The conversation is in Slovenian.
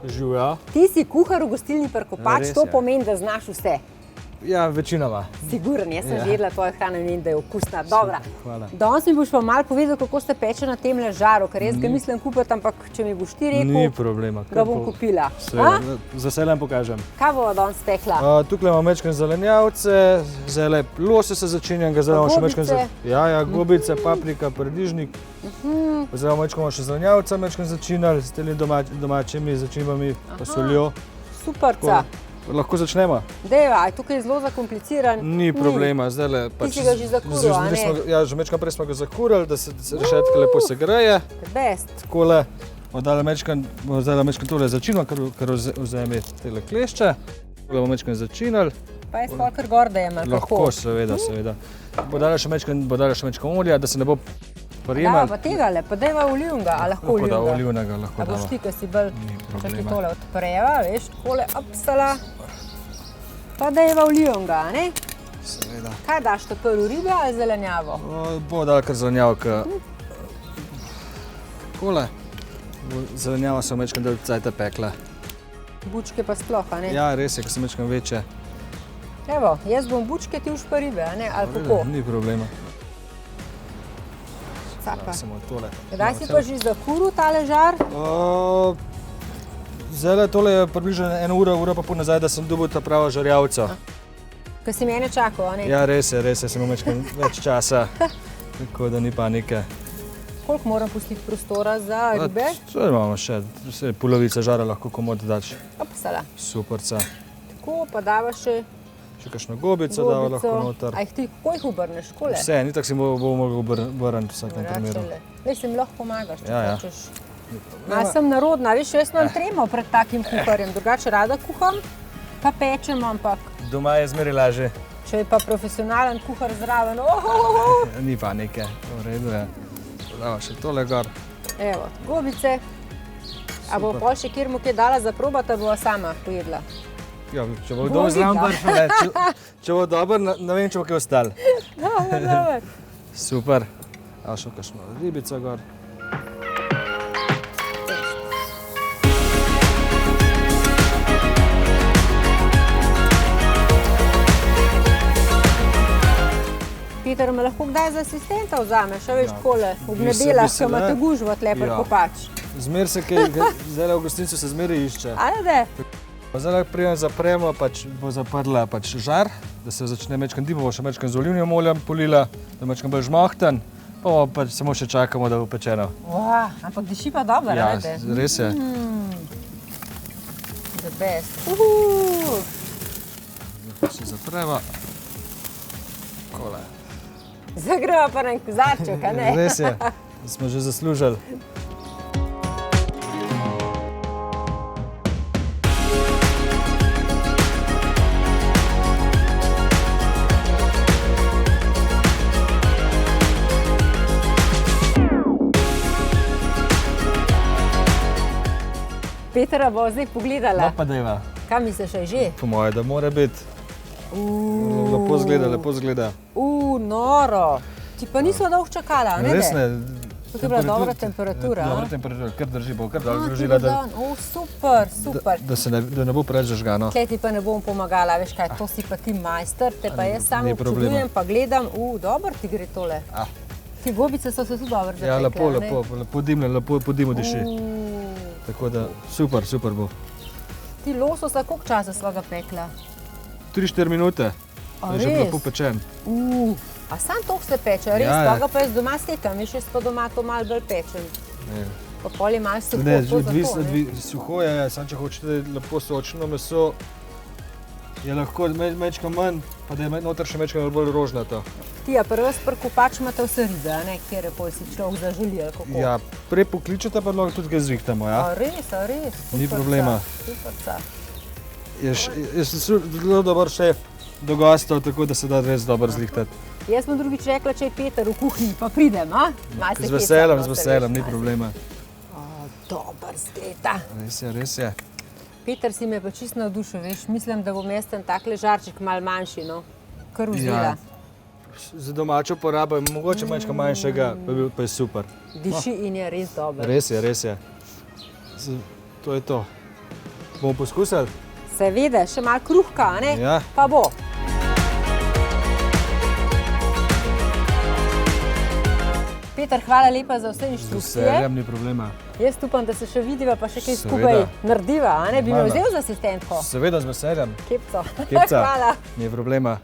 Živijo. Živijo. Ti si kuhar v gostilni Prkopač, to pomeni, da znaš vse. Ja, večinoma. Siguren, jaz sem že jedla tvojo hrano in vem, da je okusna. Dobra. Hvala. Danes mi boš pa malo povedal, kako ste peče na tem žaru, ker jaz ga mislim kupiti, ampak če mi boš ti rekel, Ni problema. ga bom kupila. Seveda, z veseljem pokažem. Kaj bomo danes pekla? Tukaj imamo mečkane zelenjavce, zdaj lososa začinjam, zdaj imamo še mečkane gobice, paprika, paradižnik. Zdaj imamo še zelenjavca, mečkane začinjali s temi domačimi začinbami, pa soljo. Superca. Lahko začnemo? Deva, tukaj je zelo zakompliciran. Ni problema, zdaj Ti si ga že zakuril, a ne? Ja, že mečkane prej smo ga zakurili, da se rešetka lepo segreje. Best. Takole, bomo zdaj mečkane tole začinili, kar vzemi tele klešče. Tole bomo mečkane začinili. Pa je spol kar gor, da je malo kako. Lahko, seveda. Bo dala še mečkane olja, da se ne bo prijemali. Da, pa tegale, pa dajva olivnega, a lahko olivnega? Lahko da olivnega, lahko dava. A boš ti, ki si bolj, čakaj tole odpreva, veš, takole, opsala. Pa dajva olivnega, a ne? Seveda. Kaj daš, to prvo ribe ali zelenjavo? Bo dala kar zelenjavo, takole. Zelenjava se mečkane del cajta pekla. Bučke pa sploh, a ne? Ja, res je, ko so mečkane večje. Evo, jaz bom bučke, ti už pa ribe, a ne? Ali kako? Ni problema. Capa. Samo tole. Kdaj si pa že zakuril tale žar? Zdaj tole je približno ura pa pol nazaj, da sem dobil ta prava žarjavca. Ko si mene čakal, a ne? Ja, res je, sem imel več časa, tako da ni panike. Koliko moram pustiti prostora za ribe? Zdaj imamo še, polovica žara lahko komod daš. Opsala. Superca. Tako, pa dava še kakšno gobico dava lahko noter. A jih ti, kako jih obrneš, kole? Vse, ni tako si bo mogel obrniti v vsakem primeru. Veš, si mi lahko pomagaš, če hočeš. Ja. Sem narodna, veš, jaz imam tremo pred takim kuharjem, drugače rada kuham, pa pečem, ampak... Doma je zmeraj lažje. Če je pa profesionalen kuhar zraven, Ni panike, v redu je. Dava še tole gor. Evo, gobice. A bo pol še kjer mu kaj dala za probat, a bova sama pojedla? Ja, če bo kdo zraven prišel, če bo dober, ne vem, če bo kaj ostal. Dober. Super. A še kakšno ribico gor. Peter, me lahko kdaj za asistenta vzameš, a veš, takole, ob nedeljah, ko imate gužvo tle Prkopač. Zmer se kaj, zdaj v gostincu se zmeraj išče. Ajde. Zdaj preden zapremo, bo zaprla žar, da se začne mečkane dima, bo še mečkane z olivnim oljem polila, da mečkane bolj žmohten, pa samo še čakamo, da bo pečeno. Ampak diši pa dobro, ja, ajde. Ja, res je. The best. Zdaj se zapreva. Takole. Zdaj greva pa na kozarček, a ne? Res je, smo že zaslužili. Petra bo zdaj pogledala. No pa dejva. Kaj misliš, je že? Po moje, da mora biti. Lepo zgleda. Noro. Ti pa nismo dolgo čakala, ne? Res ne. Tukaj je bila dobra temperatura. Dobra temperatura, kar drži, bo kar dolgo zdržila. Super. Da ne bo preveč zažgano. Tle ti pa ne bom pomagala, veš kaj, to si pa ti majster, te pa jaz samo občudujem, pa gledam, dobro ti gre tole. Ti gobice so se tudi dobro zapekle, ja, lepo dimne, lepo po dimu diši. Tako da super bo. Ti lososa, koliko časa sva ga pekla? 3-4 minute, je že lepo pečen. A sam toliko se peče, res, pa ga pa jaz doma sekam, veš, jaz pa doma to malo bolj pečem. Pa pol je malo suho, to zato, ne? Suho je, samo če hočete lepo sočno meso, je lahko mečka manj, pa da je noter še mečka bolj rožnato. Ti, a pri vas Prkopač imate vse ribe, a ne, kjer pol si človek zaželi, ali kako? Ja, prej pokličete, pa lahko tudi kaj zrihtamo, ja. A res, ni problema. Superca. Jaz sem zelo dober šef do gostov, tako da se da res dobro zrihtati. Jaz sem drugič rekla, če je Peter v kuhinji, pa pridem, a? Z veseljem, ni problema. Dober zgleda. Res je. Peter si me pa čisto navdušil, veš, mislim, da bom jaz ten takle žarček malo manjši, no, kar vzela. Za domačo porabo je mogoče manjška manjšega, pa je super. Diši in je res dober. Res je. To je to. Bomo poskusili? Seveda, še malo kruhka, a ne? Ja. Pa bo. Peter, hvala lepa za vse inštrukcije. Z veseljem, ni problema. Jaz upam, da se še vidiva, pa še kaj skupaj narediva, a ne? Bi me vzel za asistentko? Seveda, z veseljem. Kepco. Kepca. Hvala. Ni problema.